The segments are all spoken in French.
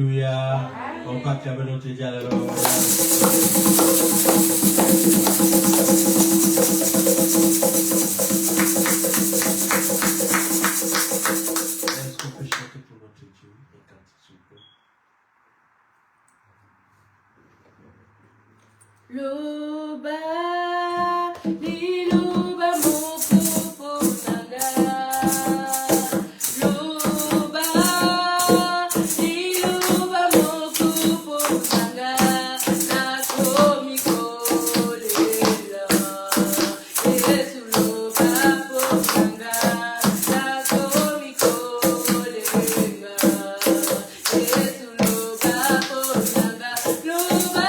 Alléluia. On va acclamer notre Dieu. Alléluia. Est-ce qu'on peut chanter pour notre Dieu et canter s'il vous plaît? Loba, liloba moko nanga. Loba, liloba moko nanga. Nakomi kolela, Yesu loba nanga. Nakomi kolela, Yesu loba nanga. Loba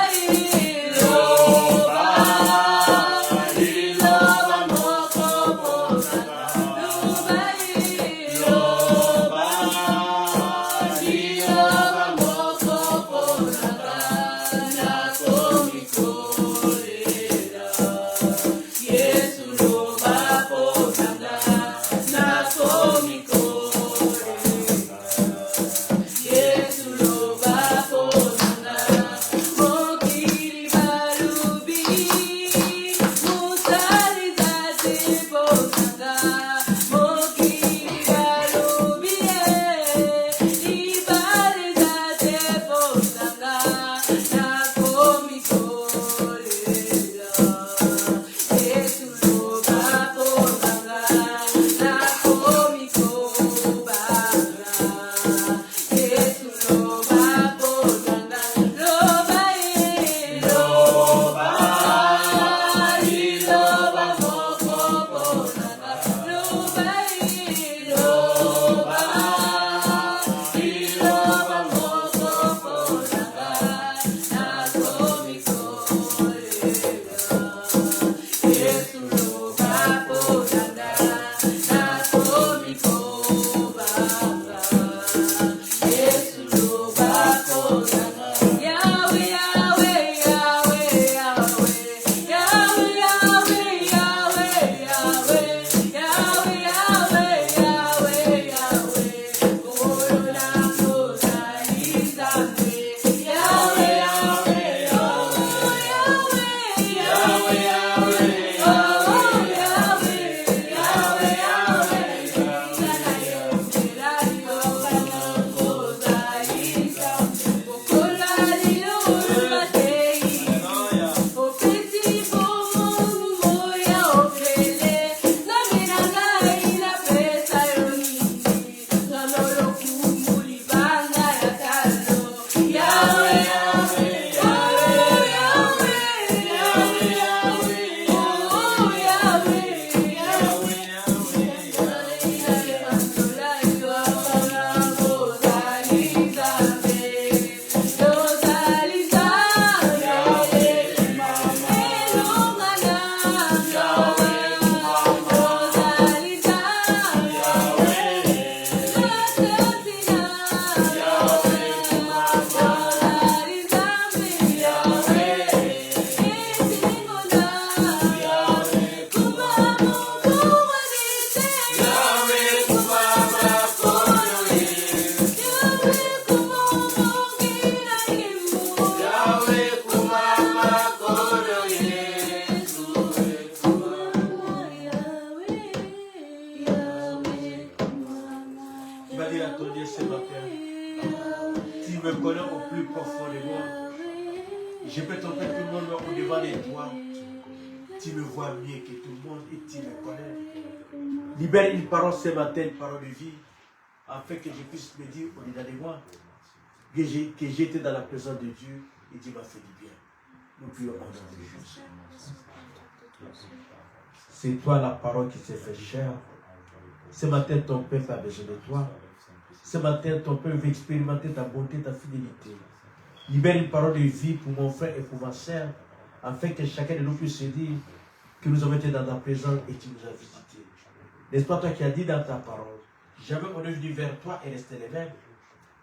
Je peux t'entendre tout le monde au-devant de toi. Tu me vois mieux que tout le monde et tu me connais. Libère une parole ce matin, une parole de vie, afin que je puisse me dire au-dedans de moi que j'étais dans la présence de Dieu et Dieu m'a fait du bien. Nous prions en nom de Jésus. C'est toi la parole qui s'est fait chair. Ce matin, ton peuple a besoin de toi. Ce matin, ton peuple veut expérimenter ta bonté, ta fidélité. Libère une parole de vie pour mon frère et pour ma sœur, afin que chacun de nous puisse se dire que nous avons été dans ta présence et tu nous as visités. N'est-ce pas toi qui as dit dans ta parole, jamais on est venu vers toi et resté les mêmes.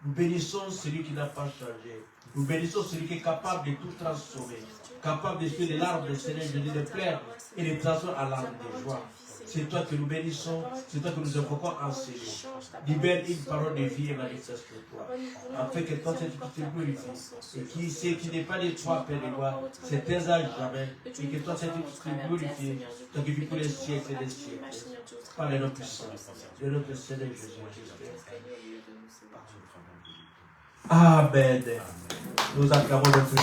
Nous bénissons celui qui n'a pas changé. Nous bénissons celui qui est capable de tout transformer, capable de suivre les larmes du Seigneur, de pleurs et de transformer en larmes de joie. C'est toi que nous bénissons, c'est toi que nous invoquons en Seigneur. Libère une parole de vie et manifeste-toi. Afin que toi, tu te glorifies. Et qui sait qui n'est pas de toi, Père de gloire, c'est tes âges jamais. Et que toi, tu te glorifies. Toi qui vis pour les siècles et les siècles. Par le nom puissant de notre Seigneur Jésus-Christ. Amen. Nous acclamons notre Dieu.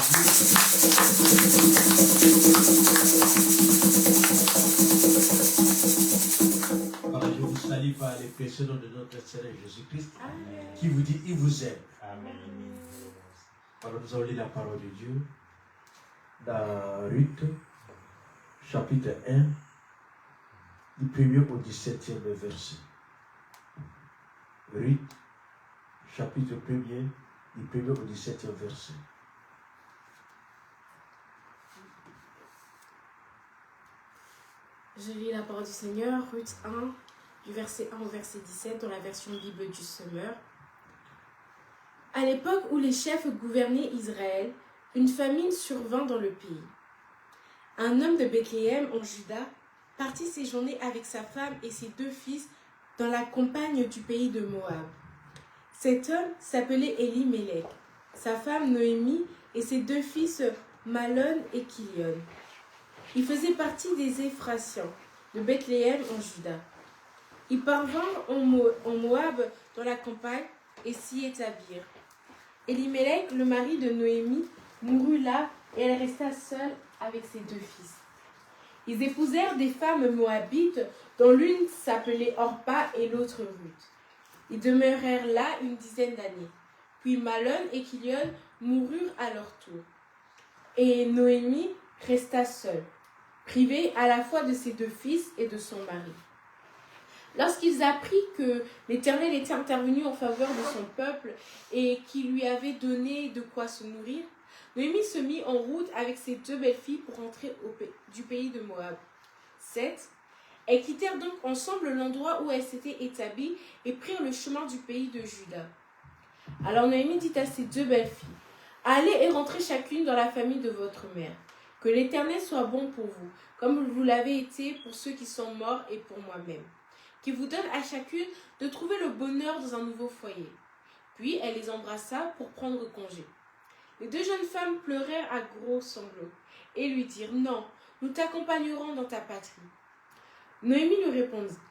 Je vous salue par les précieux noms de notre Seigneur Jésus-Christ, qui vous dit, il vous aime. Amen. Alors nous allons lire la parole de Dieu dans Ruth, chapitre 1, du 1er au 17e verset. Ruth, chapitre 1er, du 1er au 17e verset. Je lis la parole du Seigneur, Ruth 1, du verset 1 au verset 17, dans la version Bible du Semeur. À l'époque où les chefs gouvernaient Israël, une famine survint dans le pays. Un homme de Bethléem en Juda partit séjourner avec sa femme et ses 2 fils dans la campagne du pays de Moab. Cet homme s'appelait Elimelech, sa femme Noémie et ses 2 fils Malon et Kilion. Il faisait partie des Éphratiens de Bethléem en Juda. Ils parvinrent en Moab dans la campagne et s'y établirent. Elimelech, le mari de Noémie, mourut là et elle resta seule avec ses 2 fils. Ils épousèrent des femmes moabites dont l'une s'appelait Orpa et l'autre Ruth. Ils demeurèrent là une dizaine d'années. Puis Malon et Kilion moururent à leur tour. Et Noémie resta seule, privée à la fois de ses 2 fils et de son mari. Lorsqu'ils apprirent que l'Éternel était intervenu en faveur de son peuple et qu'il lui avait donné de quoi se nourrir, Noémie se mit en route avec ses 2 belles-filles pour rentrer du pays de Moab. 7. Elles quittèrent donc ensemble l'endroit où elles s'étaient établies et prirent le chemin du pays de Juda. Alors Noémie dit à ses 2 belles-filles, « Allez et rentrez chacune dans la famille de votre mère. Que l'Éternel soit bon pour vous, comme vous l'avez été pour ceux qui sont morts et pour moi-même. Qu'il vous donne à chacune de trouver le bonheur dans un nouveau foyer. » Puis elle les embrassa pour prendre congé. Les 2 jeunes femmes pleurèrent à gros sanglots et lui dirent, « Non, nous t'accompagnerons dans ta patrie. » Noémie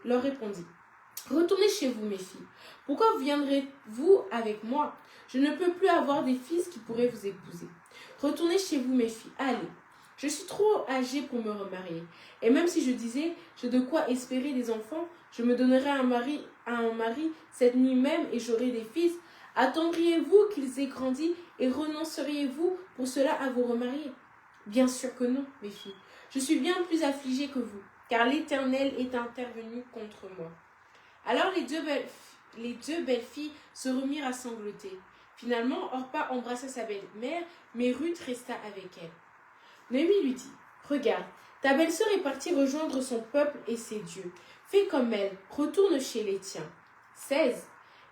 leur répondit, « Retournez chez vous, mes filles. Pourquoi viendrez-vous avec moi? Je ne peux plus avoir des fils qui pourraient vous épouser. Retournez chez vous, mes filles. Allez. Je suis trop âgée pour me remarier. Et même si je disais, j'ai de quoi espérer des enfants, je me donnerai à un mari cette nuit même et j'aurai des fils. Attendriez-vous qu'ils aient grandi et renonceriez-vous pour cela à vous remarier? Bien sûr que non, mes filles. Je suis bien plus affligée que vous, car l'Éternel est intervenu contre moi. » Alors les deux belles-filles se remirent à sangloter. Finalement, Orpa embrassa sa belle-mère, mais Ruth resta avec elle. Noémie lui dit, « Regarde, ta belle-sœur est partie rejoindre son peuple et ses dieux. Fais comme elle, retourne chez les tiens. » 16.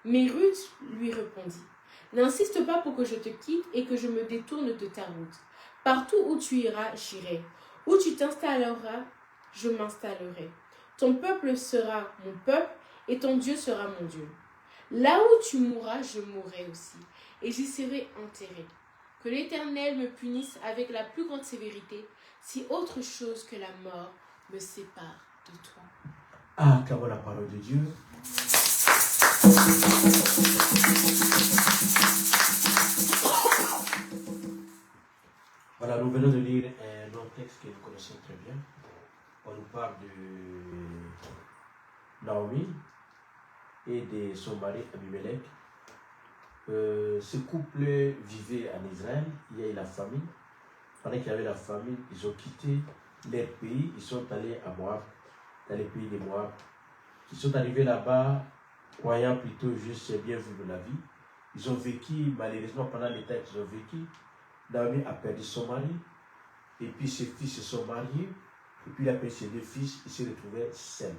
Mais Ruth lui répondit, « N'insiste pas pour que je te quitte et que je me détourne de ta route. Partout où tu iras, j'irai. Où tu t'installeras, je m'installerai. Ton peuple sera mon peuple et ton Dieu sera mon Dieu. Là où tu mourras, je mourrai aussi, et j'y serai enterré. Que l'Éternel me punisse avec la plus grande sévérité, si autre chose que la mort me sépare de toi. » Acclamons la parole de Dieu. Voilà, nous venons de lire un autre texte que nous connaissons très bien. On nous parle de Naomi et de son mari Abimelech. Ce couple vivait en Israël, il y a eu la famine. Pendant qu'il y avait la famine, ils ont quitté leur pays, ils sont allés à Moab, dans les pays de Moab. Ils sont arrivés là-bas, croyant plutôt juste bien vivre la vie. Ils ont vécu, malheureusement, pendant les temps qu'ils ont vécu, Naomi a perdu son mari, et puis ses fils se sont mariés, et puis il a perdu ses 2 fils, il s'est retrouvé seul.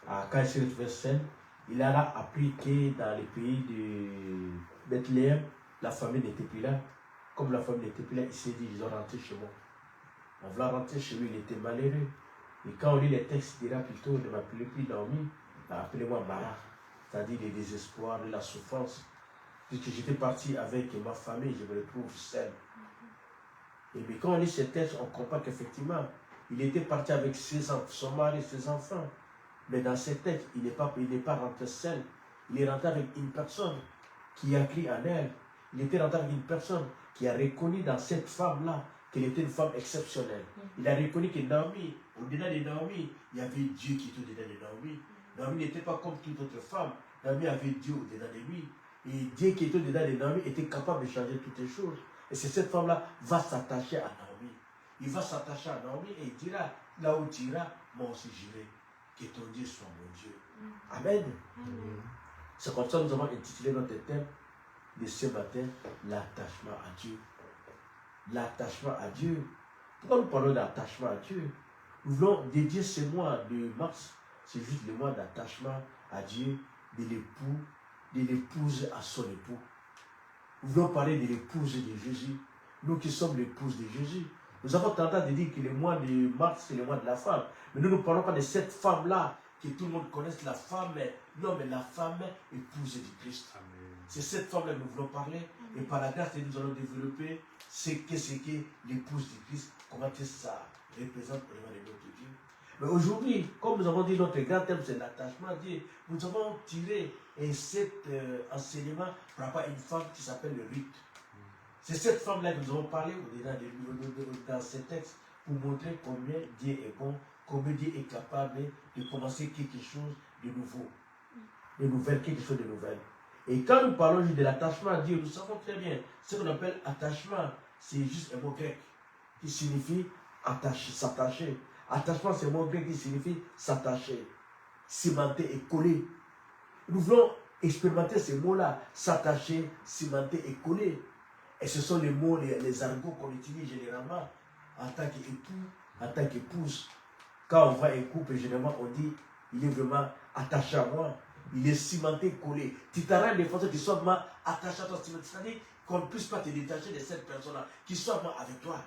Quand il s'est retrouvé seul, il a appris que dans les pays de Bethléem, la famille n'était plus là. Comme la famille n'était plus là, il s'est dit, ils ont rentré chez moi. En voulant rentrer chez lui, il était malheureux. Et quand on lit les textes, il dira plutôt, ne m'appelez plus Naomi, appelez-moi Mara, c'est-à-dire le désespoir, la souffrance. Puisque j'étais parti avec ma famille, je me retrouve seul. Et bien quand on lit ces textes, on comprend qu'effectivement, il était parti avec son mari, ses enfants. Mais dans ces textes, il n'est pas rentré seul. Il est rentré avec une personne qui a cru en elle. Il était rentré avec une personne qui a reconnu dans cette femme-là qu'elle était une femme exceptionnelle. Il a reconnu que Naomi, au-delà de Naomi, il y avait Dieu qui était au-delà de Naomi. Naomi n'était pas comme toute autre femme. Naomi avait Dieu au-delà de lui. Et Dieu qui était au-delà de Naomi était capable de changer toutes les choses. Et c'est cette femme-là va s'attacher à Naomi. Il va s'attacher à Naomi et il dira, là où tu iras, moi aussi j'irai. Que ton Dieu soit mon Dieu. Amen. C'est comme ça que nous avons intitulé notre thème de ce matin, l'attachement à Dieu. L'attachement à Dieu. Pourquoi nous parlons d'attachement à Dieu? Nous voulons dédier ce mois de mars, c'est juste le mois d'attachement à Dieu, de l'époux, de l'épouse à son époux. Nous voulons parler de l'épouse de Jésus. Nous qui sommes l'épouse de Jésus. Nous avons tendance de dire que le mois de mars, c'est le mois de la femme. Mais nous ne parlons pas de cette femme-là, que tout le monde connaisse, la femme, non, mais la femme épouse du Christ. C'est cette femme-là que nous voulons parler. Et par la grâce de Dieu, nous allons développer ce qu'est l'épouse du Christ, comment ça représente au niveau de notre Dieu. Mais aujourd'hui, comme nous avons dit, notre grand thème, c'est l'attachement à Dieu. Nous avons tiré cet enseignement par rapport à une femme qui s'appelle Ruth. C'est cette femme-là que nous avons parlé dans ce texte pour montrer combien Dieu est bon, combien Dieu est capable de commencer quelque chose de nouveau, de nouvelle, quelque chose de nouvelle. Et quand nous parlons de l'attachement à Dieu, nous savons très bien ce qu'on appelle attachement, c'est juste un mot grec qui signifie s'attacher. Attachement, c'est un mot grec qui signifie s'attacher, cimenter et coller. Nous voulons expérimenter ces mots-là, s'attacher, cimenter et coller. Et ce sont les mots, les argots qu'on utilise généralement en tant qu'époux, en tant qu'épouse. Quand on voit un couple, généralement, on dit, il est vraiment attaché à moi. Il est cimenté, collé. Tu t'arrêtes de façon qu'il soit vraiment attaché à toi. C'est-à-dire qu'on ne puisse pas te détacher de cette personne-là, qu'il soit vraiment avec toi.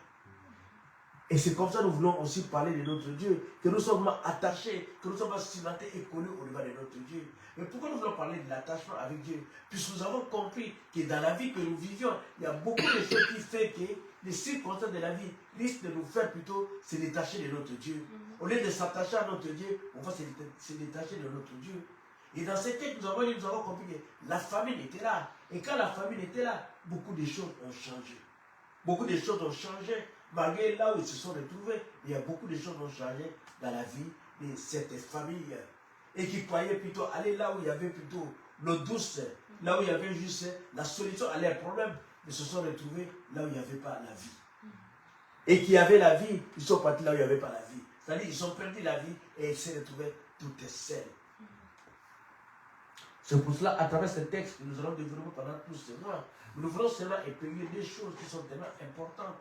Et c'est comme ça que nous voulons aussi parler de notre Dieu, que nous sommes attachés, que nous sommes cimentés et collés au niveau de notre Dieu. Mais pourquoi nous voulons parler de l'attachement avec Dieu? Puisque nous avons compris que dans la vie que nous vivions, il y a beaucoup de choses qui font que les circonstances de la vie risquent de nous faire plutôt se détacher de notre Dieu. Au lieu de s'attacher à notre Dieu, on va se détacher de notre Dieu. Et dans ce texte, nous avons compris que la famine était là. Et quand la famine était là, beaucoup de choses ont changé. Beaucoup de choses ont changé. Malgré là où ils se sont retrouvés, il y a beaucoup de choses qui ont changé dans la vie de cette famille. Et qui croyaient plutôt aller là où il y avait plutôt l'eau douce, là où il y avait juste la solution à leurs problèmes, ils se sont retrouvés là où il n'y avait pas la vie. Et qui avaient la vie, ils sont partis là où il n'y avait pas la vie. C'est-à-dire qu'ils ont perdu la vie et ils se retrouvaient toutes seuls. C'est pour cela, à travers ce texte que nous allons développer pendant tous ces mois, nous voulons seulement épeler des choses qui sont tellement importantes.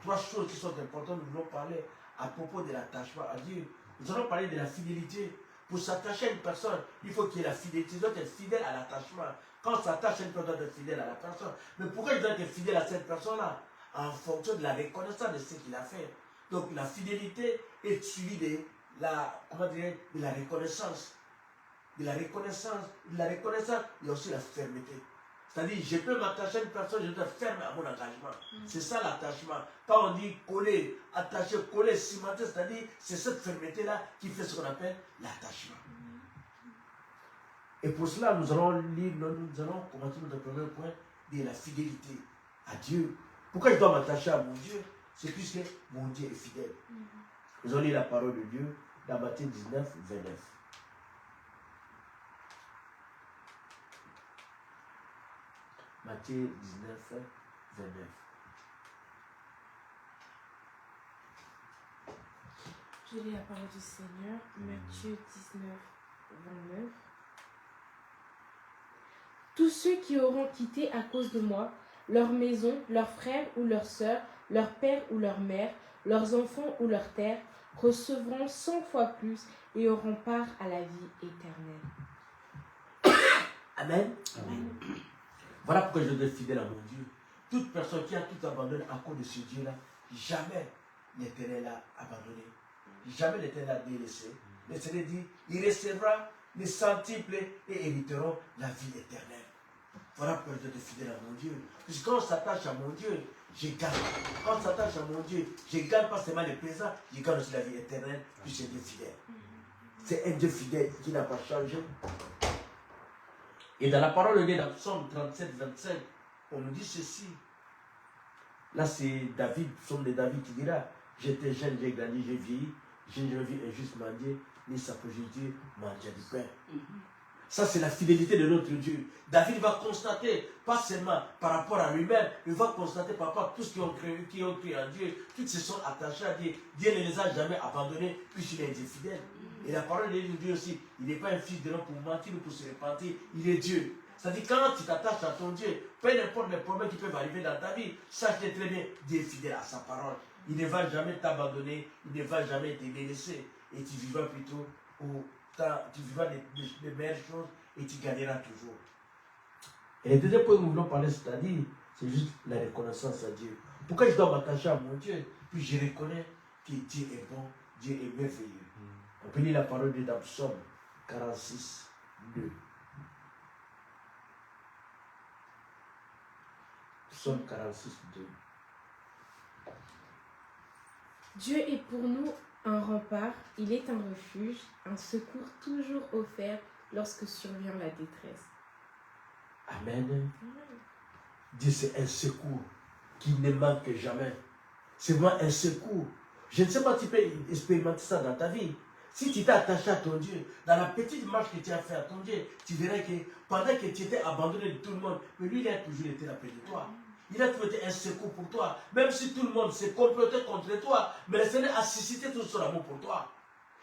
3 choses qui sont importantes, nous voulons parler à propos de l'attachement à Dieu. Nous allons parler de la fidélité. Pour s'attacher à une personne, il faut qu'il y ait la fidélité. Il doit être fidèle à l'attachement. Quand on s'attache à une personne, on doit être fidèle à la personne. Mais pourquoi il doit être fidèle à cette personne-là? En fonction de la reconnaissance de ce qu'il a fait. Donc la fidélité est suivie de la reconnaissance. De la reconnaissance, il y a aussi la fermeté. C'est-à-dire, je peux m'attacher à une personne, je dois être ferme à mon engagement. C'est ça l'attachement. Quand on dit coller, attacher, coller, cimenter, c'est-à-dire, c'est cette fermeté-là qui fait ce qu'on appelle l'attachement. Et pour cela, nous allons commencer notre premier point de la fidélité à Dieu. Pourquoi je dois m'attacher à mon Dieu? C'est puisque mon Dieu est fidèle. Nous allons lire la parole de Dieu dans Matthieu 19, 29. Matthieu 19, 29. Je lis la parole du Seigneur, Matthieu 19, 29. Tous ceux qui auront quitté à cause de moi leur maison, leurs frères ou leurs sœurs, leur père ou leur mère, leurs enfants ou leurs terres, recevront 100 fois plus et auront part à la vie éternelle. Amen. Amen. Voilà pourquoi je dois être fidèle à mon Dieu. Toute personne qui a tout abandonné à cause de ce Dieu-là, jamais l'Éternel a abandonné. jamais l'Éternel a délaissé. Le Seigneur dit, il recevra les centiples et hériteront la vie éternelle. Voilà pourquoi je dois être fidèle à mon Dieu. Puisque quand on s'attache à mon Dieu, je gagne. Quand on s'attache à mon Dieu, je gagne pas seulement les présents, je gagne aussi la vie éternelle, puisque Dieu fidèle. C'est un Dieu fidèle qui n'a pas changé. Et dans la parole de Dieu, dans Psaume 37, 25, on nous dit ceci. Là, c'est David, Psaume de David qui dira, j'étais jeune, j'ai grandi, j'ai vieilli, je ne vis injuste mendier, ni sa progéniture mendier du pain. Ça, c'est la fidélité de notre Dieu. David va constater, pas seulement par rapport à lui-même, il va constater par rapport à tous qui ont cru en Dieu, tous se sont attachés à Dieu. Dieu ne les a jamais abandonnés, puisqu'il est un Dieu fidèle. Et la parole de Dieu aussi, il n'est pas un fils de l'homme pour mentir ou pour se repentir, il est Dieu. C'est-à-dire, quand tu t'attaches à ton Dieu, peu importe les problèmes qui peuvent arriver dans ta vie, sache très bien, Dieu est fidèle à sa parole. Il ne va jamais t'abandonner, il ne va jamais te délaisser. Et tu vivras plutôt tu vivras les meilleures choses et tu gagneras toujours. Et le deuxième point que nous voulons parler, c'est-à-dire, c'est juste la reconnaissance à Dieu. Pourquoi je dois m'attacher à mon Dieu? Puis je reconnais que Dieu est bon, Dieu est merveilleux. On peut lire la parole de Psaume 46, 2. Psaume 46, 2. Dieu est pour nous un rempart, il est un refuge, un secours toujours offert lorsque survient la détresse. Amen. Dieu, c'est un secours qui ne manque jamais. C'est vraiment un secours. Je ne sais pas si tu peux expérimenter ça dans ta vie. Si tu t'es attaché à ton Dieu, dans la petite marche que tu as fait à ton Dieu, tu verras que pendant que tu étais abandonné de tout le monde, mais lui, il a toujours été là près de toi. Il a toujours été un secours pour toi. Même si tout le monde s'est comploté contre toi, mais le Seigneur a suscité tout son amour pour toi.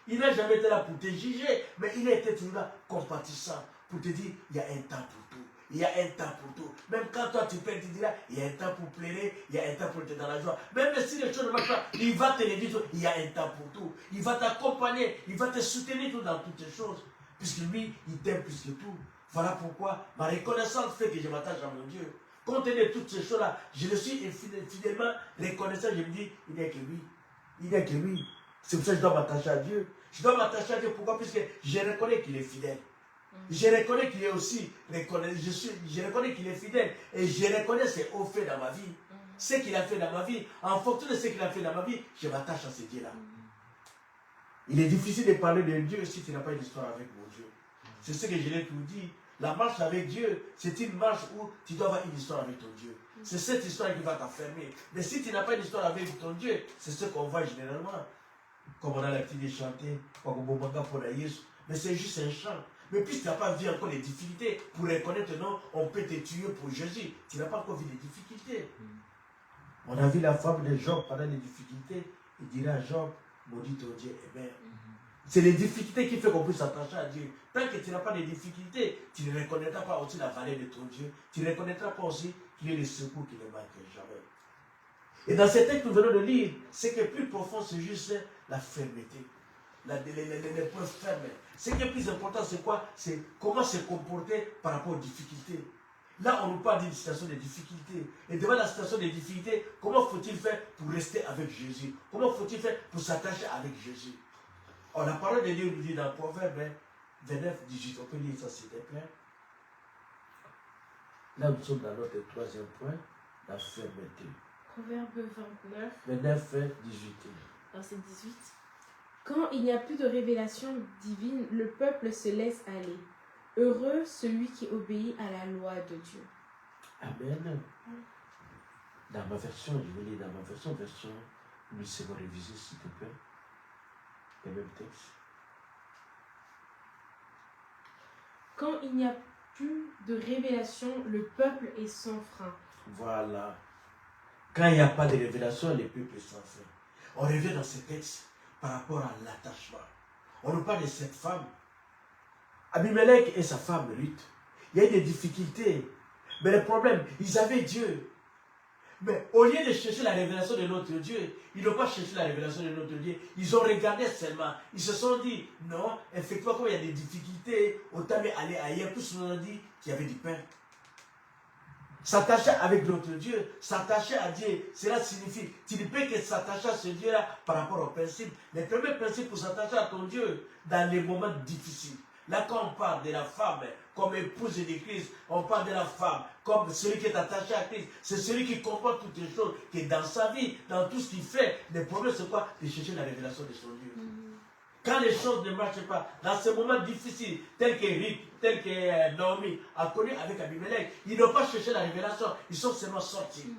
Il n'a jamais été là pour te juger, mais il a été toujours là compatissant pour te dire, il y a un temps pour tout. Il y a un temps pour tout. Même quand toi tu perds, tu diras, il y a un temps pour pleurer, il y a un temps pour être dans la joie. Même si les choses ne marchent pas, il va te le dire, il y a un temps pour tout. Il va t'accompagner, il va te soutenir tout dans toutes les choses. Puisque lui, il t'aime plus que tout. Voilà pourquoi ma reconnaissance fait que je m'attache à mon Dieu. Compte tenu de toutes ces choses-là, je le suis fidèlement reconnaissant. Je me dis, il n'y a que lui. Il n'y a que lui. C'est pour ça que je dois m'attacher à Dieu. Je dois m'attacher à Dieu. Pourquoi? Puisque je reconnais qu'il est fidèle. Je reconnais qu'il est aussi, je reconnais qu'il est fidèle et je reconnais ses hauts faits dans ma vie. Ce qu'il a fait dans ma vie, en fonction de ce qu'il a fait dans ma vie, je m'attache à ce Dieu-là. Il est difficile de parler de Dieu si tu n'as pas une histoire avec mon Dieu. C'est ce que je l'ai tout dit. La marche avec Dieu, c'est une marche où tu dois avoir une histoire avec ton Dieu. C'est cette histoire qui va t'affermer. Mais si tu n'as pas une histoire avec ton Dieu, c'est ce qu'on voit généralement. Comme on a l'habitude de chanter, mais c'est juste un chant. Mais puisque tu n'as pas vu encore les difficultés, pour reconnaître non, on peut te tuer pour Jésus. Tu n'as pas encore vu les difficultés. On a vu la femme de Job pendant les difficultés. Il dira à Job, maudit ton Dieu est mère. C'est les difficultés qui font qu'on puisse s'attacher à Dieu. Tant que tu n'as pas de difficultés, tu ne reconnaîtras pas aussi la valeur de ton Dieu. Tu ne reconnaîtras pas aussi qu'il est le secours qui ne manque jamais. Et dans ce texte que nous venons de lire, ce qui est plus profond, c'est juste la fermeté. Les points fermes. Ce qui est plus important, c'est quoi? C'est comment se comporter par rapport aux difficultés. Là, on nous parle d'une situation de difficulté. Et devant la situation de difficulté, comment faut-il faire pour rester avec Jésus? Comment faut-il faire pour s'attacher avec Jésus? Or, la parole de Dieu nous dit dans Proverbe 29, 18. On peut lire ça, s'il te plaît. Là, nous sommes dans notre troisième point, la fermeté. Proverbe 29, 18. Verset 18. Quand il n'y a plus de révélation divine, le peuple se laisse aller. Heureux celui qui obéit à la loi de Dieu. Amen. Dans ma version, je vais lire dans ma version, nous serons révisés, s'il te plaît. Le même texte. Quand il n'y a plus de révélation, le peuple est sans frein. Voilà. Quand il n'y a pas de révélation, le peuple est sans frein. On revient dans ce texte par rapport à l'attachement. On nous parle de cette femme. Abimelech et sa femme Ruth. Il y a eu des difficultés. Mais le problème, ils avaient Dieu. Mais au lieu de chercher la révélation de notre Dieu, ils n'ont pas cherché la révélation de notre Dieu. Ils ont regardé seulement. Ils se sont dit, non, effectivement, comme il y a des difficultés, autant mieux aller ailleurs. Plus on a dit qu'il y avait du pain. S'attacher avec notre Dieu, s'attacher à Dieu, cela signifie, tu ne peux que s'attacher à ce Dieu-là par rapport au principe. Les premiers principes pour s'attacher à ton Dieu dans les moments difficiles. Là, quand on parle de la femme comme épouse de Christ, on parle de la femme comme celui qui est attaché à Christ. C'est celui qui comprend toutes les choses, qui est dans sa vie, dans tout ce qu'il fait. Le problème, c'est quoi? De chercher la révélation de son Dieu. Quand les choses ne marchent pas, dans ces moments difficiles, tels qu'Éric, tel que Naomi a connu avec Abimelech, ils n'ont pas cherché la révélation, ils sont seulement sortis.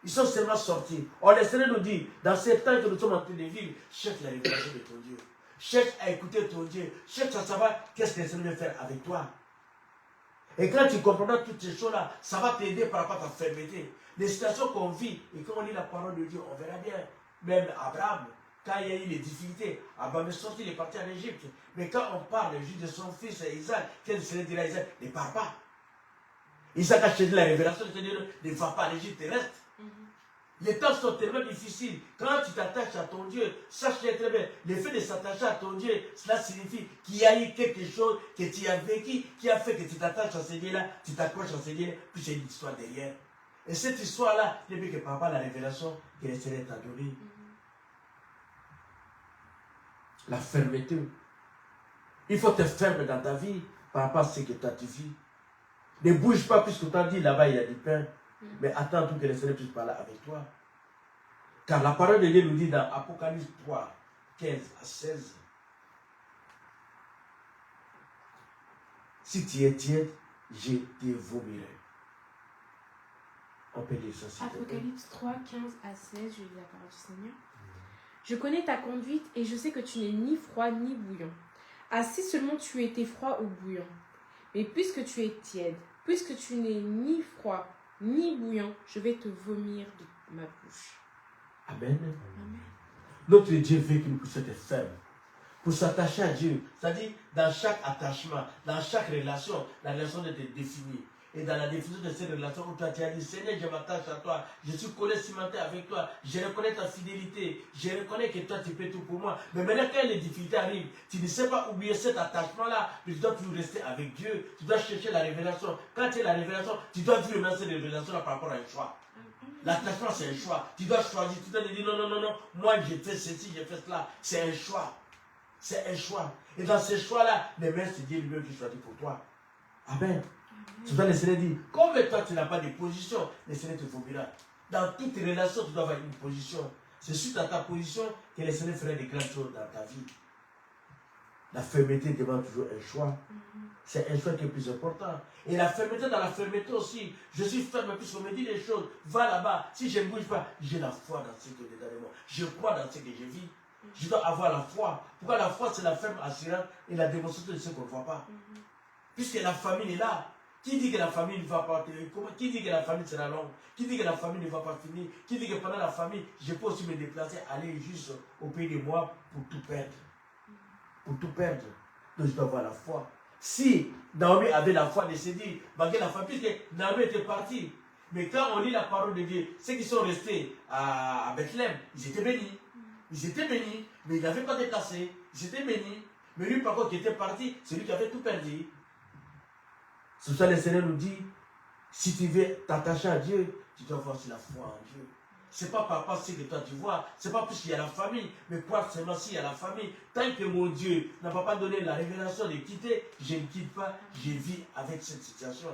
Ils sont seulement sortis. Or, le Seigneur nous dit, dans ces temps que nous sommes en train de vivre, cherche la révélation de ton Dieu. Cherche à écouter ton Dieu. Cherche à savoir qu'est-ce que le Seigneur veut faire avec toi. Et quand tu comprendras toutes ces choses-là, ça va t'aider par rapport à ta fermeté. Les situations qu'on vit, et quand on lit la parole de Dieu, on verra bien. Même Abraham, quand il y a eu les difficultés, Abraham est sorti, il est parti en Égypte. Mais quand on parle juste de son fils Isaac, qu'est-ce que le Seigneur dira à Isaac? Ne part pas. Isaac a cherché la révélation, le Seigneur ne va pas en Égypte, reste. Les temps sont tellement difficiles. Quand tu t'attaches à ton Dieu, sache très bien, le fait de s'attacher à ton Dieu, cela signifie qu'il y a eu quelque chose que tu as vécu, qui a fait que tu t'attaches à ce Dieu-là, tu t'accroches à ce Dieu, puis il y a une histoire derrière. Et cette histoire-là, il n'y a que par rapport à la révélation que le Seigneur t'a donnée. La fermeté. Il faut te fermer dans ta vie par rapport à ce que toi tu vis. Ne bouge pas puisque tu as dit là-bas il y a du pain. Mais attends tout que le Seigneur puisse parler avec toi. Car la parole de Dieu nous dit dans Apocalypse 3, 15 à 16. Si tu es tiède, je te vomirai. On peut dire ça. Apocalypse 3, 15 à 16, je lis la parole du Seigneur. Je connais ta conduite et je sais que tu n'es ni froid ni bouillant. Ah, si seulement tu étais froid ou bouillant. Mais puisque tu es tiède, puisque tu n'es ni froid ni bouillant, je vais te vomir de ma bouche. Amen. Amen. Notre Dieu veut que nous puissions être fermes. Pour s'attacher à Dieu, c'est-à-dire dans chaque attachement, dans chaque relation, la relation doit être définie. Et dans la définition de cette relation où toi tu as dit, Seigneur, je m'attache à toi, je suis collé cimenté avec toi, je reconnais ta fidélité, je reconnais que toi tu peux tout pour moi. Mais maintenant quand les difficultés arrivent, tu ne sais pas oublier cet attachement-là, mais tu dois toujours rester avec Dieu, tu dois chercher la révélation. Quand tu as la révélation, tu dois vivre maintenant cette révélation-là par rapport à un choix. L'attachement c'est un choix, tu dois choisir, tu dois te dire non, moi j'ai fait ceci, j'ai fait cela, c'est un choix. C'est un choix. Et dans ce choix-là, les mains c'est Dieu lui-même qui choisit pour toi. Amen. C'est pour ça que le Seigneur dit, comme toi tu n'as pas de position, le Seigneur te vomira. Dans toutes tes relations, tu dois avoir une position. C'est suite à ta position que le Seigneur fera des grandes choses dans ta vie. La fermeté demande toujours un choix. C'est un choix qui est plus important. Et la fermeté, dans la fermeté aussi, je suis ferme puisqu'on me dit des choses. Va là-bas, si je ne bouge pas, j'ai la foi dans ce qui est dedans de moi. Je crois dans ce que je vis. Je dois avoir la foi. Pourquoi la foi, c'est la ferme assurance et la démonstration de ce qu'on ne voit pas. Puisque la famille est là. Qui dit que la famille ne va pas tenir? Qui dit que la famille sera longue? Qui dit que la famille ne va pas finir? Qui dit que pendant la famille, je peux aussi me déplacer, aller juste au pays de moi pour tout perdre? Pour tout perdre. Donc je dois avoir la foi. Si Naomi avait la foi de se dire, malgré la famille, puisque Naomi était partie. Mais quand on lit la parole de Dieu, ceux qui sont restés à Bethléem, ils étaient bénis. Ils étaient bénis, mais ils n'avaient pas déplacé. Ils étaient bénis. Mais lui, par contre, qui était parti, c'est lui qui avait tout perdu. C'est pour ça que le Seigneur nous dit, si tu veux t'attacher à Dieu, tu dois avoir aussi la foi en Dieu. Ce n'est pas par rapport à ce que toi tu vois, ce n'est pas plus qu'il y a la famille, mais quoi seulement s'il y a la famille. Tant que mon Dieu n'a pas donné la révélation de quitter, je ne quitte pas, je vis avec cette situation.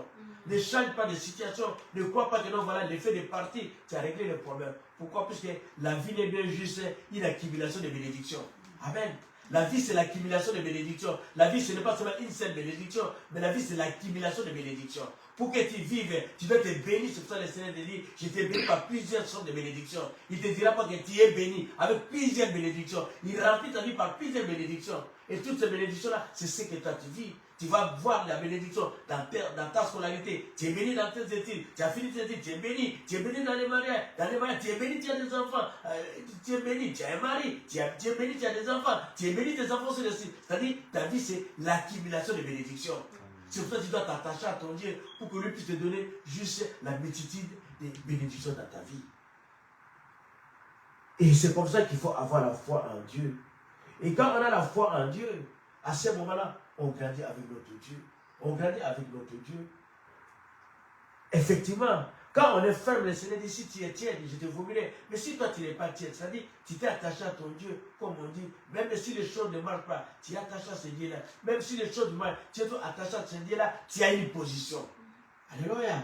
Ne change pas de situation, ne crois pas que non, voilà, l'effet de partir, tu as réglé le problème. Pourquoi? Puisque la vie n'est bien juste une accumulation de bénédictions. Amen. La vie, c'est l'accumulation de bénédictions. La vie, ce n'est pas seulement une seule bénédiction, mais la vie, c'est l'accumulation de bénédictions. Pour que tu vives, tu dois te bénir. C'est pour ça que le Seigneur te dit, je t'ai béni par plusieurs sortes de bénédictions. Il ne te dira pas que tu es béni avec plusieurs bénédictions. Il remplit ta vie par plusieurs bénédictions. Et toutes ces bénédictions-là, c'est ce que toi tu vis. Tu vas voir la bénédiction dans ta scolarité. Tu es béni dans tes études. Tu as fini tes études. Tu es béni. Tu es béni dans les mariages. Tu es béni, tu as des enfants. Tu es béni, tu as un mari. Tu es béni, tu as des enfants. Tu es béni, tes enfants sont dessus. C'est-à-dire, ta vie, c'est l'accumulation de bénédictions. C'est pour ça que tu dois t'attacher à ton Dieu pour que lui puisse te donner juste la multitude des bénédictions dans ta vie. Et c'est pour ça qu'il faut avoir la foi en Dieu. Et quand on a la foi en Dieu, à ce moment-là, on grandit avec notre Dieu. On grandit avec notre Dieu. Effectivement, quand on est ferme, le Seigneur dit, si tu es tiède, je te vomirai. Mais si toi, tu n'es pas tiède, c'est-à-dire, tu t'es attaché à ton Dieu, comme on dit, même si les choses ne marchent pas, tu es attaché à ce Dieu-là. Même si les choses marchent, tu es attaché à ce Dieu-là, tu as une position. Alléluia.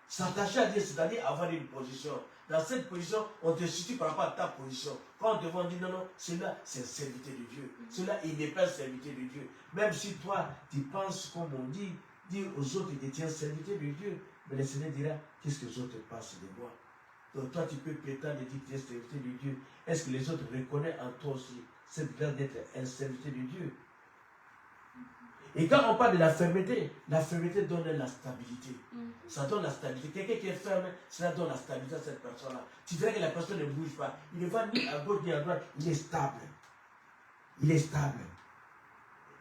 S'attacher à Dieu, c'est-à-dire avoir une position. Dans cette position, on te situe par rapport à ta position. Quand on te voit, on dit non, non, celui-là, c'est un serviteur de Dieu. Celui-là, il n'est pas un serviteur de Dieu. Même si toi, tu penses, comme on dit, dire aux autres que tu es un serviteur de Dieu, mais le Seigneur dira, qu'est-ce que les autres pensent de moi? Donc toi, tu peux prétendre dire que tu es un serviteur de Dieu. Est-ce que les autres reconnaissent en toi aussi cette grâce d'être un serviteur de Dieu? Et quand on parle de la fermeté donne la stabilité. Ça donne la stabilité. Quelqu'un qui est ferme, cela donne la stabilité à cette personne-là. Tu verras que la personne ne bouge pas. Il ne va ni à gauche ni à droite. Il est stable. Il est stable.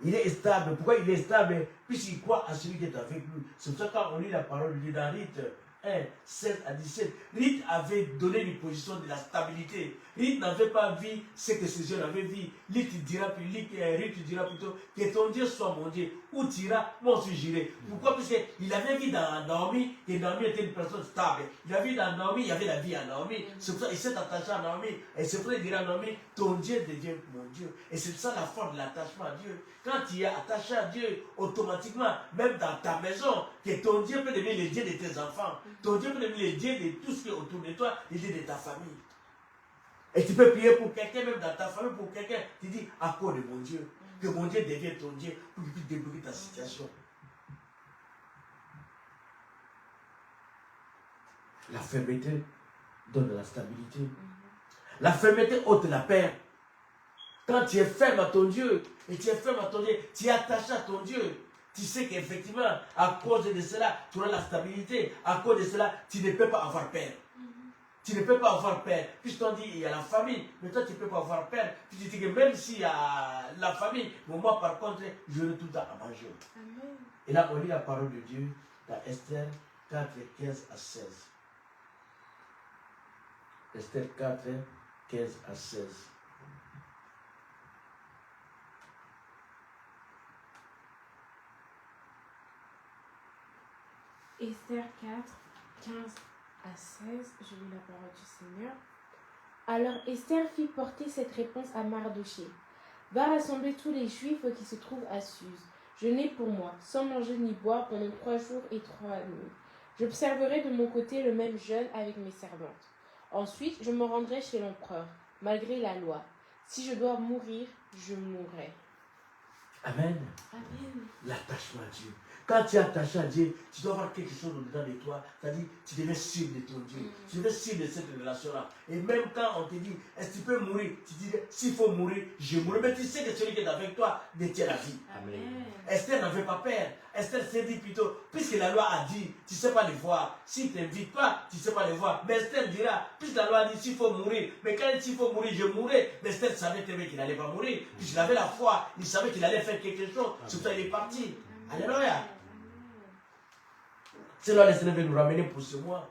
Il est stable. Pourquoi il est stable? Puisqu'il croit à celui qui est avec lui. C'est pour ça que quand on lit la parole de Dieu dans Rite 1, 16 à 17, Rite avait donné une position de la stabilité. Rite n'avait pas vu ce que ses yeux avaient vu. Rite dira plutôt que ton Dieu soit mon Dieu. Où tu iras, moi aussi j'irai. Pourquoi? Parce qu'il avait vu dans Naomi que Naomi était une personne stable. Il a vu dans Naomi, il y avait la vie à Naomi. C'est pour ça qu'il s'est attaché à Naomi. Et c'est pour ça qu'il dira à Naomi, ton Dieu devient mon Dieu. Et c'est ça la force de l'attachement à Dieu. Quand tu es attaché à Dieu, automatiquement, même dans ta maison, que ton Dieu peut devenir le Dieu de tes enfants. Ton Dieu peut devenir le Dieu de tout ce qui est autour de toi, le Dieu de ta famille. Et tu peux prier pour quelqu'un, même dans ta famille, pour quelqu'un. Tu dis, à cause de mon Dieu, que mon Dieu devienne ton Dieu pour qu'il puisse débloquer ta situation. La fermeté donne la stabilité. La fermeté ôte la paix. Quand tu es ferme à ton Dieu, et tu es ferme à ton Dieu, tu es attaché à ton Dieu, tu sais qu'effectivement, à cause de cela, tu auras la stabilité. À cause de cela, tu ne peux pas avoir peur. Tu ne peux pas avoir peur. Puisqu'on dit il y a la famille, mais toi tu ne peux pas avoir peur. Puis tu dis que même s'il y a la famille, mais moi par contre, j'aurai tout le temps à manger. Amen. Et là, on lit la parole de Dieu dans Esther 4, 15 à 16. Esther 4, 15 à 16. Esther 4, 15 à 16, je lis la parole du Seigneur. Alors Esther fit porter cette réponse à Mardoché. Va rassembler tous les Juifs qui se trouvent à Suse. Jeûnez pour moi, sans manger ni boire pendant 3 jours et 3 nuits. J'observerai de mon côté le même jeûne avec mes servantes. Ensuite, je me rendrai chez l'empereur, malgré la loi. Si je dois mourir, je mourrai. Amen. Amen. L'attachement à Dieu. Quand tu es attaché à Dieu, tu dois avoir quelque chose au-dedans de toi. C'est-à-dire, tu deviens sûr de ton Dieu. Tu deviens sûr de cette relation-là. Et même quand on te dit, est-ce que tu peux mourir? Tu dis, s'il faut mourir, je mourrai. Mais tu sais que celui qui est avec toi détient la vie. Amen. Esther n'avait pas peur. Esther s'est dit plutôt, puisque la loi a dit, tu ne sais pas les voir. S'il ne t'invite pas, tu ne sais pas les voir. Mais Esther dira, puisque la loi a dit, s'il faut mourir. Mais quand il faut mourir, je mourrai. Mais Esther savait très bien qu'il n'allait pas mourir. Puisqu'il avait la foi, il savait qu'il allait faire quelque chose. C'est pour ça qu'il est parti. Alléluia. C'est là que le Seigneur veut nous ramener pour ce mois.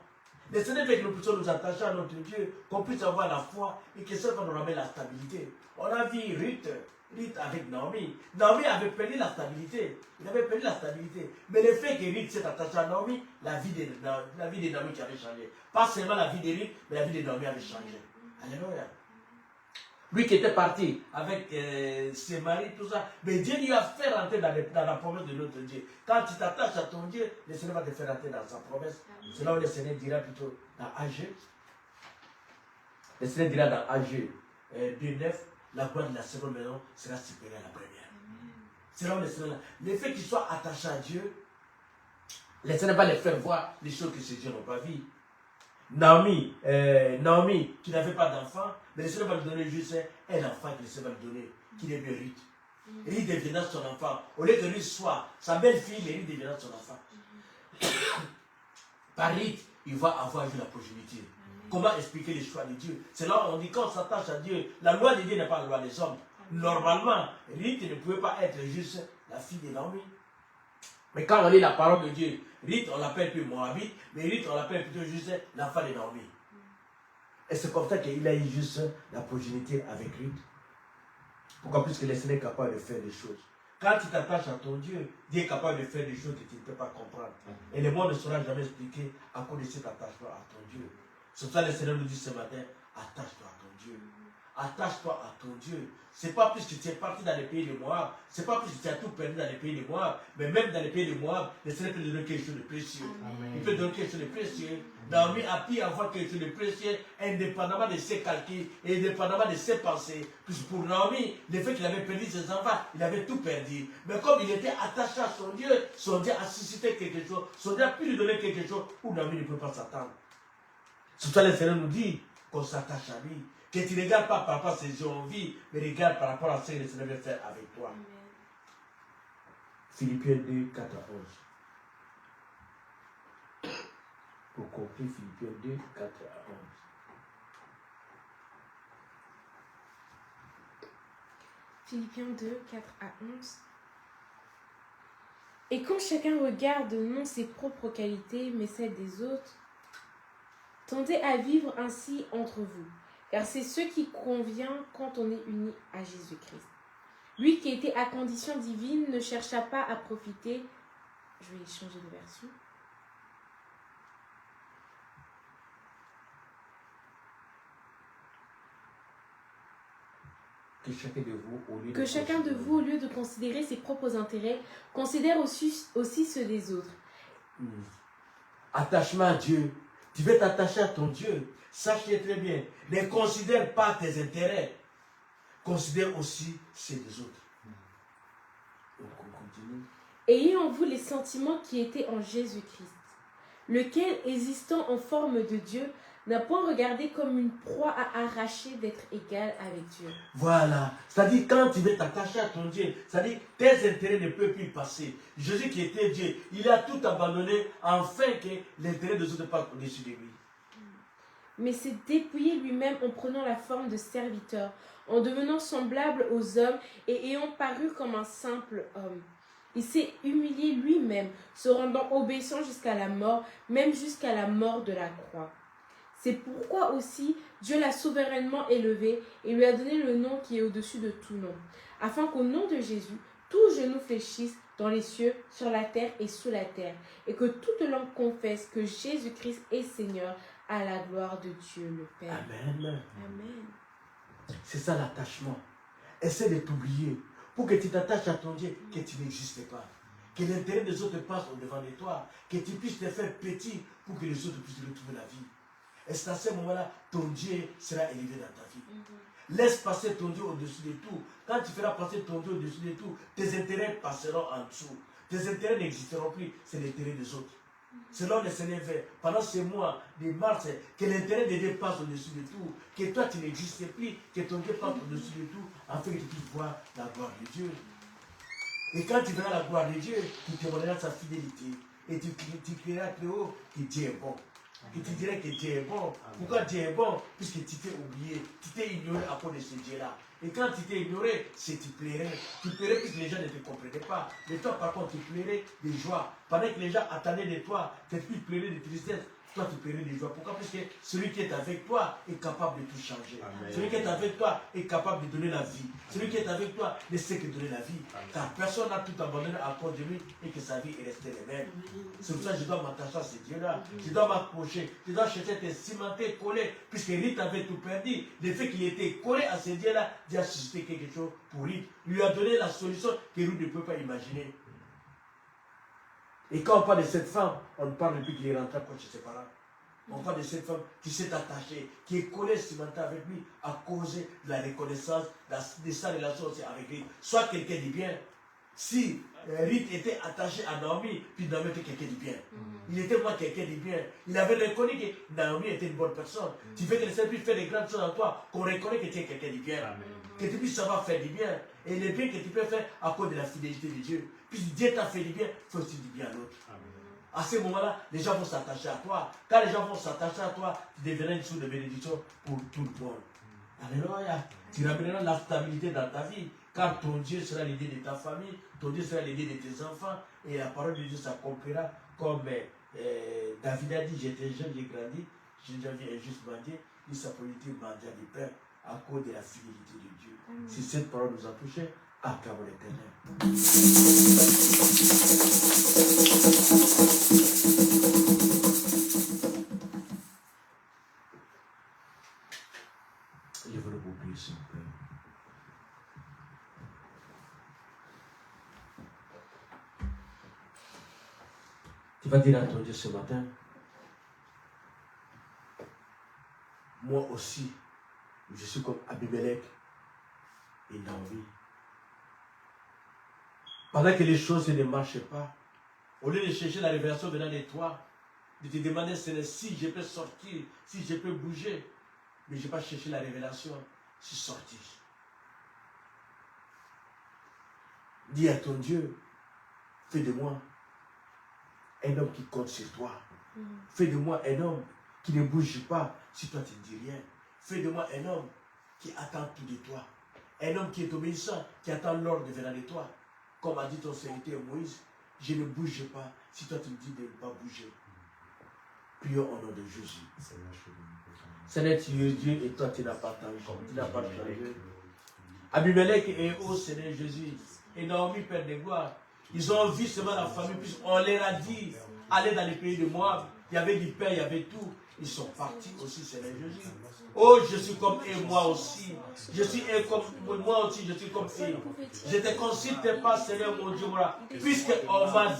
Le Seigneur veut que nous puissions nous attacher à notre Dieu, qu'on puisse avoir la foi et que ça va nous ramener la stabilité. On a vu Ruth avec Naomi. Naomi avait perdu la stabilité. Il avait perdu la stabilité. Mais le fait que Ruth s'est attaché à Naomi, la vie de Naomi qui avait changé. Pas seulement la vie de Ruth, mais la vie de Naomi avait changé. Alléluia. Lui qui était parti avec ses maris, tout ça. Mais Dieu lui a fait rentrer dans la promesse de notre Dieu. Quand tu t'attaches à ton Dieu, le Seigneur va te faire rentrer dans sa promesse. C'est là où le Seigneur dira plutôt dans AG. Le Seigneur dira dans AG 2.9, la gloire de la seconde maison sera supérieure à la première. C'est là où le Seigneur, le fait qu'il soit attaché à Dieu, le Seigneur va les faire voir les choses que ces dieux n'ont pas vues. Naomi, qui n'avait pas d'enfant, mais le Seigneur va lui donner juste un enfant que le Seigneur va lui donner, qui est bien Ruth. Et il deviendra son enfant. Au lieu que Ruth soit sa belle-fille, mais il deviendra son enfant. Par Ruth, il va avoir eu la progéniture. Comment expliquer les choix de Dieu? C'est là où on dit quand on s'attache à Dieu, la loi de Dieu n'est pas la loi des hommes. Normalement, Ruth ne pouvait pas être juste la fille de Naomi. Mais quand on lit la parole de Dieu, Ruth, on l'appelle plus Moabite, mais Ruth, on l'appelle plutôt juste l'enfant de Naomi. Et c'est comme ça qu'il a eu juste la progéniture avec Ruth. Pourquoi? Puisque le Seigneur est capable de faire des choses. Quand tu t'attaches à ton Dieu, Dieu est capable de faire des choses que tu ne peux pas comprendre. Et le monde ne saura jamais expliquer à cause de cet attachement à ton Dieu. C'est pour ça que le Seigneur nous dit ce matin, attache-toi à ton Dieu. Attache-toi à ton Dieu. C'est pas plus que tu es parti dans les pays de Moab, c'est pas plus que tu as tout perdu dans les pays de Moab, mais même dans les pays de Moab, le Seigneur peut te donner quelque chose de précieux. Amen. Il peut te donner quelque chose de précieux. Naomi a pu avoir quelque chose de précieux, indépendamment de ses calculs et indépendamment de ses pensées. Puis pour Naomi, le fait qu'il avait perdu ses enfants, il avait tout perdu. Mais comme il était attaché à son Dieu a suscité quelque chose, son Dieu a pu lui donner quelque chose où Naomi ne peut pas s'attendre. C'est pour ça que le Seigneur nous dit qu'on s'attache à lui. Que tu ne regardes pas par rapport à ses yeux en vie, mais regarde par rapport à ce que le Seigneur veut faire avec toi. Amen. Philippiens 2, 4 à 11. Pour conclure, Philippiens 2, 4 à 11. Philippiens 2, 4 à 11. Et quand chacun regarde non ses propres qualités, mais celles des autres, tendez à vivre ainsi entre vous, car c'est ce qui convient quand on est uni à Jésus-Christ. Lui qui était à condition divine ne chercha pas à profiter. Je vais changer de version. Que chacun de vous, au lieu Que chacun de vous, au lieu de considérer ses propres intérêts, considère aussi ceux des autres. Attachement à Dieu. Tu veux t'attacher à ton Dieu. Sache-le très bien. Ne considère pas tes intérêts. Considère aussi ceux des autres. Donc on continue. Ayez en vous les sentiments qui étaient en Jésus-Christ, lequel, existant en forme de Dieu, n'a point regardé comme une proie à arracher d'être égal avec Dieu. Voilà. C'est-à-dire, quand tu veux t'attacher à ton Dieu, c'est-à-dire, tes intérêts ne peuvent plus passer. Jésus qui était Dieu, il a tout abandonné afin que l'intérêt des autres passe au-dessus de lui. Mais s'est dépouillé lui-même en prenant la forme de serviteur, en devenant semblable aux hommes et ayant paru comme un simple homme. Il s'est humilié lui-même, se rendant obéissant jusqu'à la mort, même jusqu'à la mort de la croix. C'est pourquoi aussi Dieu l'a souverainement élevé et lui a donné le nom qui est au-dessus de tout nom, afin qu'au nom de Jésus, tout genou fléchisse dans les cieux, sur la terre et sous la terre, et que toute langue confesse que Jésus-Christ est Seigneur, à la gloire de Dieu le Père. Amen. Amen. C'est ça l'attachement. Essaie de t'oublier pour que tu t'attaches à ton Dieu, que tu n'existes pas. Que l'intérêt des autres passe au-devant de toi. Que tu puisses te faire petit pour que les autres puissent retrouver la vie. Et c'est à ce moment-là, ton Dieu sera élevé dans ta vie. Laisse passer ton Dieu au-dessus de tout. Quand tu feras passer ton Dieu au-dessus de tout, tes intérêts passeront en dessous. Tes intérêts n'existeront plus, c'est l'intérêt des autres. C'est là où le Seigneur fait, pendant ces mois de mars, que l'intérêt de Dieu passe au-dessus de tout, que toi tu n'existes plus, que ton Dieu passe au-dessus de tout, afin que tu puisses voir la gloire de Dieu. Et quand tu verras la gloire de Dieu, tu témoigneras sa fidélité. Et tu crieras très haut que Dieu est bon. Que tu dirais que Dieu est bon. Pourquoi Dieu est bon? Puisque tu t'es oublié, tu t'es ignoré à cause de ce Dieu-là. Et quand tu t'es ignoré, c'est tu plairais. Tu plairais puisque les gens ne te comprenaient pas. Mais toi, par contre, tu plairais de joie. Pendant que les gens attendaient de toi, tu plairais de tristesse. Toi, tu plairais de joie. Pourquoi? Parce que celui qui est avec toi est capable de tout changer. Amen. Celui qui est avec toi est capable de donner la vie. Celui qui est avec toi ne sait que donner la vie. Amen. Car personne n'a tout abandonné à cause de lui et que sa vie est restée la même. C'est pour ça que je dois m'attacher à ce Dieu-là. Je dois m'approcher. Je dois chercher à te cimenter, coller. Puisque Rite avait tout perdu. Le fait qu'il était collé à ce Dieu-là, Dieu a suscité quelque chose pour Rite. Il lui a donné la solution que Rite ne peut pas imaginer. Et quand on parle de cette femme, on parle depuis qu'il est rentré chez ses parents. On parle de cette femme qui s'est attachée, qui est collée cimentée avec lui à cause de la reconnaissance de sa relation aussi avec lui. Soit quelqu'un dit bien. Si Rite était attaché à Naomi, puis Naomi était quelqu'un de bien. Il était moi quelqu'un de bien. Il avait reconnu que Naomi était une bonne personne. Tu fais que le Seigneur puisse faire des grandes choses en toi, qu'on reconnaît que tu es quelqu'un de bien. Amen. Que tu puisses savoir faire du bien. Et le bien que tu peux faire à cause de la fidélité de Dieu. Puis Dieu t'a fait du bien, fais aussi du bien à l'autre. À ce moment-là, les gens vont s'attacher à toi. Quand les gens vont s'attacher à toi, tu deviendras une source de bénédiction pour tout le monde. Alléluia. Tu ramèneras la stabilité dans ta vie. Car ton Dieu sera l'idée de ta famille, ton Dieu sera l'idée de tes enfants. Et la parole de Dieu s'accomplira comme David a dit, j'étais jeune, j'ai grandi, j'ai déjà vu un juste mendier, il s'appelait mendiant du pain à cause de la fidélité de Dieu. Si cette parole nous a touchés, Acclamons l'Éternel. Je veux le oublier, s'il vous plaît. Tu vas dire à ton Dieu ce matin, moi aussi, je suis comme Abimelech et Naomi. Pendant que les choses ne marchent pas, au lieu de chercher la révélation venant de toi, de te demander si je peux sortir, si je peux bouger, mais je n'ai pas cherché la révélation, je suis sorti. Dis à ton Dieu, fais de moi un homme qui compte sur toi. Fais de moi un homme qui ne bouge pas si toi tu ne dis rien. Fais de moi un homme qui attend tout de toi. Un homme qui est obéissant, qui attend l'ordre venant de toi. Comme a dit ton serviteur Moïse, je ne bouge pas si toi tu me dis de ne pas bouger. Prions au nom de Jésus. Seigneur, tu es Dieu et toi tu n'as pas changé. Tu n'as pas changé. Abimelech et ô Seigneur Jésus, et Naomi, Père de gloire, ils ont vu seulement la famille, puisqu'on leur a dit, allez dans les pays de Moab, il y avait du pain, il y avait tout. Ils sont partis aussi, Seigneur Jésus. Oh, je suis comme eux, moi aussi. Je suis comme moi aussi, je suis comme eux. Je ne te consulte pas, Seigneur mon Dieu, puisqu'on m'a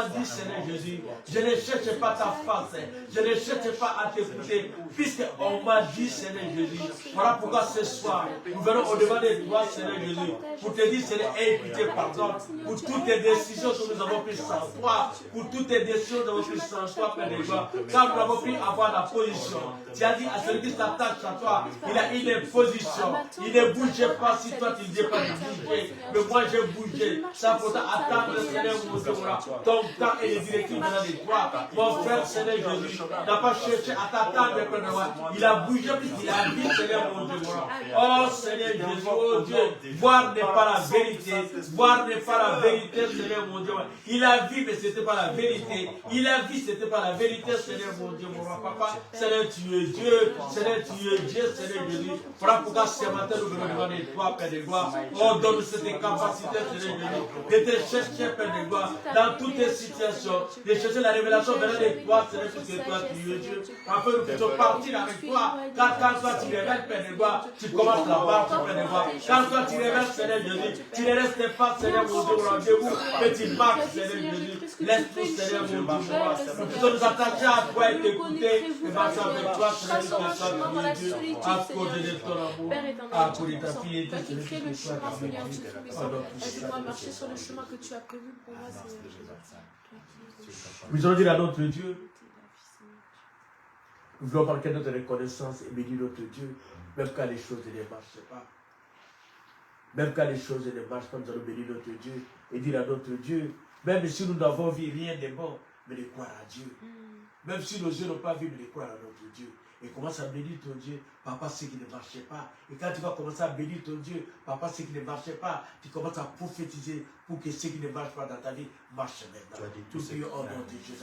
dit, Seigneur Jésus, je ne cherche pas ta face, je ne cherche pas à t'écouter, puisqu'on m'a dit, Seigneur Jésus. Voilà pourquoi ce soir, nous venons au-devant de toi, Seigneur Jésus, pour te dire, Seigneur, aie pitié, pardon, pour toutes tes décisions que nous avons prises sans toi, pour toutes tes décisions que nous avons prises sans toi, Père de gloire, car nous avons pris avoir la position. Tu as dit à celui qui s'attache à toi, il a une position. Il ne bougeait pas si toi tu ne dis pas de bouger. Mais moi j'ai bougé. Ça pour attendre le Seigneur mon Dieu. Ton temps et les directives venant de toi. Mon frère Seigneur Jésus n'a pas cherché à t'attendre, Père de moi. Il a bougé puisqu'il a dit Seigneur mon Dieu. Oh Seigneur Jésus, oh Dieu, voir n'est pas la vérité. Voir n'est pas la vérité, Seigneur mon Dieu. Il a vu, mais ce n'était pas la vérité. Il a vu, ce n'était pas la vérité, Seigneur mon Dieu, mon roi, papa. Seigneur, tu es Dieu. Seigneur, tu es Dieu, Seigneur Jésus. Voilà pourquoi ce matin, nous venons demander toi, Père de gloire. Oh, donne cette capacité, Seigneur Jésus, de te chercher, Père de gloire, dans toutes tes situations, de chercher la révélation venant de toi, Seigneur, puisque toi, tu es Dieu. Afin que nous puissions partir avec toi. Car quand toi, tu révèles, Père de gloire, tu commences la marche, Père de gloire. Quand toi, tu révèles, Seigneur Jésus, tu ne restes pas, Seigneur mon Dieu, au rendez-vous, mais tu marches, Seigneur Jésus. Laisse-nous, Seigneur mon Dieu, nous puissions nous attacher à toi et t'écouter et marcher avec toi, Seigneur, dans la solitude, Seigneur. Père éternel, à cause de ta fille, qui crée le chemin, Seigneur, du Tout-Puissant. Aide-moi à marcher sur le chemin que tu as prévu pour moi, Seigneur. Nous allons dire à notre Dieu, nous voulons marquer notre reconnaissance et bénir notre Dieu, même quand les choses ne marchent pas. Même quand les choses ne marchent pas, nous allons bénir notre Dieu et dire à notre Dieu, même si nous n'avons vu rien de bon, mais de croire à Dieu. Même si nos yeux n'ont pas vu, mais de croire à notre Dieu. Et commence à bénir ton Dieu, papa, ce qui ne marchait pas. Et quand tu vas commencer à bénir ton Dieu, papa, ce qui ne marchait pas, tu commences à prophétiser pour que ce qui ne marche pas dans ta vie marche maintenant. Tout Dieu au nom de Jésus.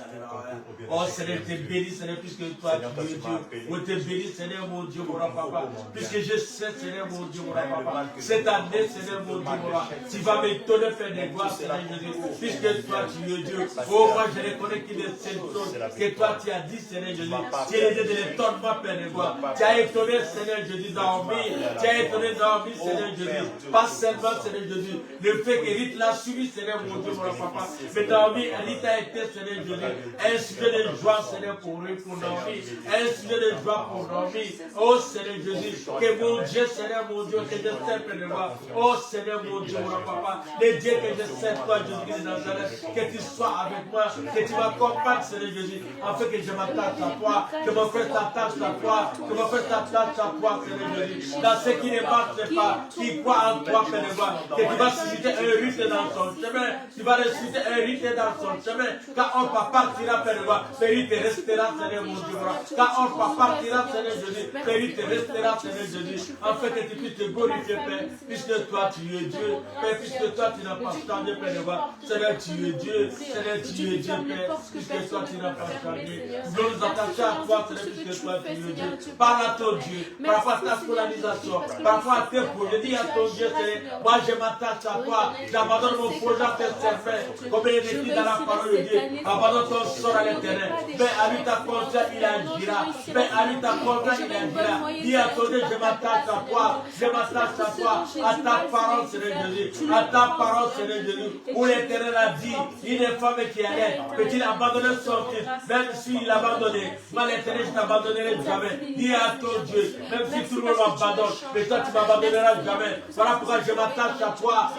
Oh Seigneur, te bénis, Seigneur, puisque toi tu es Dieu. Oh, te bénis, Seigneur, mon Dieu, mon papa. Puisque je sais, Seigneur, mon Dieu, mon papa. Cette année, Seigneur, mon Dieu, mon papa, tu vas m'étonner, Père de gloire, Seigneur Jésus. Puisque toi tu es Dieu. Oh, moi je reconnais qu'il est cette chose que toi tu as dit, Seigneur Jésus. Tu es aidé de l'étonnement, Père de gloire. Tu as étonné, Seigneur Jésus, Naomi. Tu as étonné Naomi, Seigneur Jésus. Pas seulement, Seigneur Jésus, le fait qu'Érite l'a suivi, Seigneur mon Dieu, mon papa. Mais Naomi, Érite a été, Seigneur Jésus, un sujet de joie, Seigneur, pour lui, pour Naomi. Un sujet de joie pour Naomi. Oh, Seigneur Jésus, que mon Dieu, Seigneur mon Dieu, que je sais, Père de gloire. Oh, Seigneur mon Dieu, mon papa. Le Dieu que je sais, toi, Jésus de Nazareth, que tu sois avec moi, que tu m'accompagnes, Seigneur Jésus, afin que je m'attache à toi, que mon frère s'attache à toi, que mon frère s'attache à toi, Seigneur Jésus, dans ce qui ne marche pas, qui croit en toi, Père de gloire, que tu vas susciter un rite dans son chemin, tu vas susciter un rite dans son chemin, quand on partira, Père de gloire, Père, te restera, Seigneur mon Dieu, quand on partira, Seigneur Jésus, Père, te restera, Seigneur Jésus, afin que tu puisses te glorifier, Père, puisque toi tu es Dieu, Père, puisque toi tu n'as pas changé, Père de gloire, Seigneur tu es Dieu, Seigneur tu es Dieu, Père, puisque toi tu n'as pas changé, Dieu. Nous voulons nous attacher à toi, Seigneur, puisque toi, tu es Dieu. Parle à ton Dieu, par rapport à ta scolarisation, par rapport à tes projets. Dis à ton Dieu, Seigneur, moi je m'attache à toi, j'abandonne mon projet à tes services, comme il est écrit dans la parole de Dieu. Abandonne ton sort à l'éternel. Mais à lui ta conscience, il agira. Mais à lui ta conscience, il agira. Dis à ton Dieu, je m'attache à toi, je m'attache à toi, à ta parole, Seigneur Jésus, à ta parole, Seigneur Jésus, où l'Éternel a dit, une femme qui allait, peut-il abandonner son fils, même s'il l'a abandonné, moi l'Éternel, je ne t'abandonnerai jamais. Dis à ton Dieu, même si tout le monde m'abandonne, mais toi tu ne m'abandonneras jamais. Voilà pourquoi je m'attache à toi,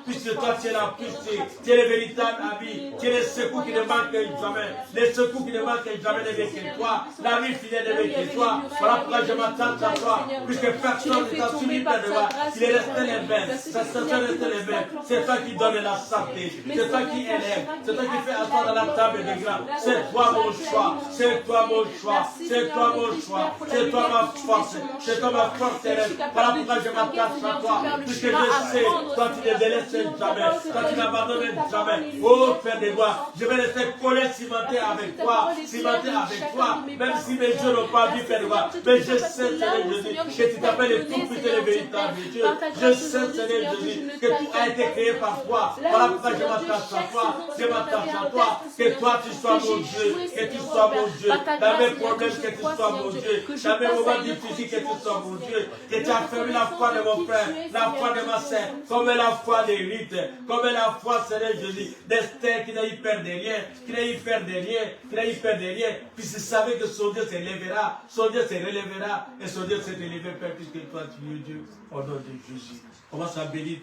puisque toi tu es la puissance, tu es le véritable ami, tu es le secours qui ne manque jamais, les secours qui ne manquent jamais ne vient que toi, la vie fidèle ne vient que toi. Voilà pourquoi je m'attache à toi, puisque personne ne t'a soumis près de moi, il est resté les mains, sa station est resté les mains, c'est toi qui donnes la santé, c'est toi qui élèves, c'est toi qui fais asseoir dans la table des grands, c'est toi mon choix, c'est toi mon choix, c'est toi mon choix, c'est toi ma force, c'est toi ma forteresse. Voilà pourquoi je m'attache à toi, puisque je sais, toi tu ne délaisses jamais, toi tu n'abandonnes jamais. Oh Père de gloire, je vais rester collé, cimenté avec toi, même si mes yeux n'ont pas vu, Père de gloire, mais je sais, Seigneur Jésus, que tu t'appelles le tout-puissant, le véritable Dieu. Je sais, Seigneur Jésus, que tu as été créé par toi. Voilà pourquoi je m'attache à toi, que toi tu sois mon Dieu, que tu sois mon Dieu, dans mes problèmes, que tu sois mon Dieu, dans mes moments difficiles, que tu sois mon Dieu, que tu as fermé la foi de mon frère, la foi de ma sœur, comme la foi d'Érite, comme la foi, Seigneur Jésus, d'Esther qui n'a eu peur de rien, puisqu'il savait que son Dieu se lèvera, et son Dieu s'est élevé, Père, puisque toi tu es Dieu, au nom de Jésus. Commence à bénir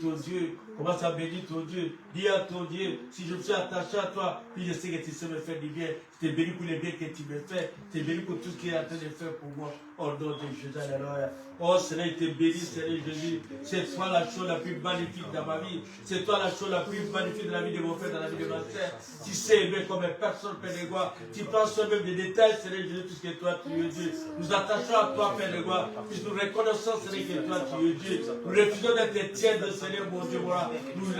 ton Dieu. Dis à ton Dieu, si je me suis attaché à toi, puis je sais que tu sais me faire du bien. Je t'ai béni pour le bien que tu me fais. Je t'ai béni pour tout ce qu'il est en train de faire pour moi. Au nom de Jésus, alléluia. Oh Seigneur, je t'ai béni, Seigneur Jésus. C'est toi la chose la plus magnifique dans ma vie. C'est toi la chose la plus magnifique dans la vie de mon frère, dans la vie de ma sœur. Tu sais aimer comme personne, Père de gloire. Tu prends soin même des détails, Seigneur Jésus, puisque toi tu es Dieu. Nous attachons à toi, Père de gloire, puisque nous reconnaissons, Seigneur, que toi tu es Dieu. Nous refusons d'être tiens de Seigneur, mon Dieu, voilà. Nous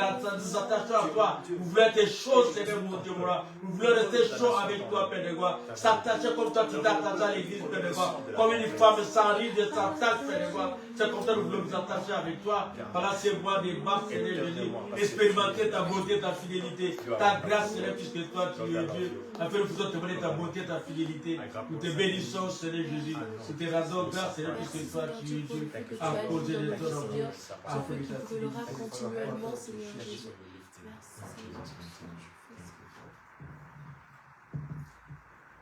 attachons à toi. Nous voulons être chauds, Seigneur, mon Dieu, voilà. Nous voulons rester chauds avec toi, Père de gloire. S'attacher comme toi, tu t'attaches à l'église, Père de gloire. Comme une femme sans ride de s'attache, Père de gloire. C'est comme ça que nous voulons nous attacher avec toi. Par ces mois des bas, Seigneur Jésus. Expérimenter ta beauté, ta fidélité, ta grâce, Seigneur, puisque toi, tu es Dieu. Afin nous faisons témoigner ta beauté, ta fidélité. Nous te bénissons, Seigneur Jésus. Nous te rendons grâce, Seigneur, puisque toi, tu es Dieu. À cause de ton amour. Tu brûleras continuellement, Seigneur Jésus.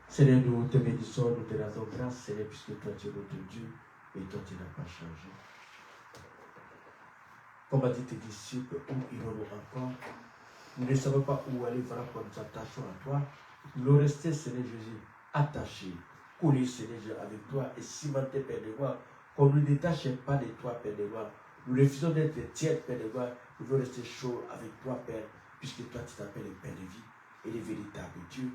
Seigneur, nous te bénissons, nous te rendons grâce, Seigneur, puisque toi tu es notre Dieu et toi tu n'as pas changé. Comme a dit tes disciples, où irons-nous encore? Nous ne savons pas où aller, voilà pourquoi nous attachons à toi. Nous voulons rester, Seigneur Jésus, attachés, collés, Seigneur Jésus, avec toi et cimentés, Père de gloire. Qu'on ne nous détache pas de toi, Père de gloire. Nous refusons d'être tièdes, Père de gloire. Nous voulons rester chauds avec toi, Père, puisque toi tu t'appelles le Père de vie et le véritable Dieu.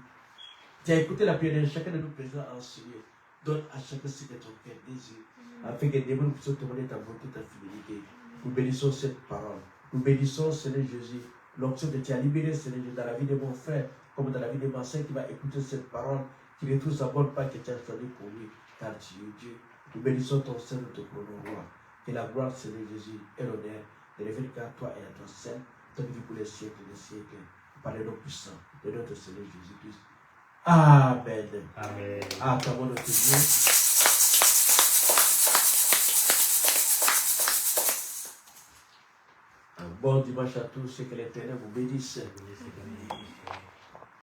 Tu as écouté la prière de chacun de nous présents en Seigneur. Donne à chacun ce que ton Père désire, afin que nous puissions témoigner ta bonté, ta fidélité. Nous bénissons cette parole. Nous bénissons, Seigneur Jésus, l'onction que tu as libérée, Seigneur Jésus, dans la vie de mon frère, comme dans la vie de ma soeur qui va écouter cette parole, qui retrouve sa bonne part que tu as choisie pour lui, car tu es Dieu. Nous bénissons ton Seigneur, nous te prenons roi. Que la gloire, Seigneur Jésus, et l'honneur ne reviennent qu'à toi et à ton Saint, ton vie pour les siècles et les siècles, par le nom puissant de notre Seigneur Jésus-Christ. Amen. Amen. Acclamons notre Dieu. Un bon dimanche à tous et que l'Éternel vous bénisse.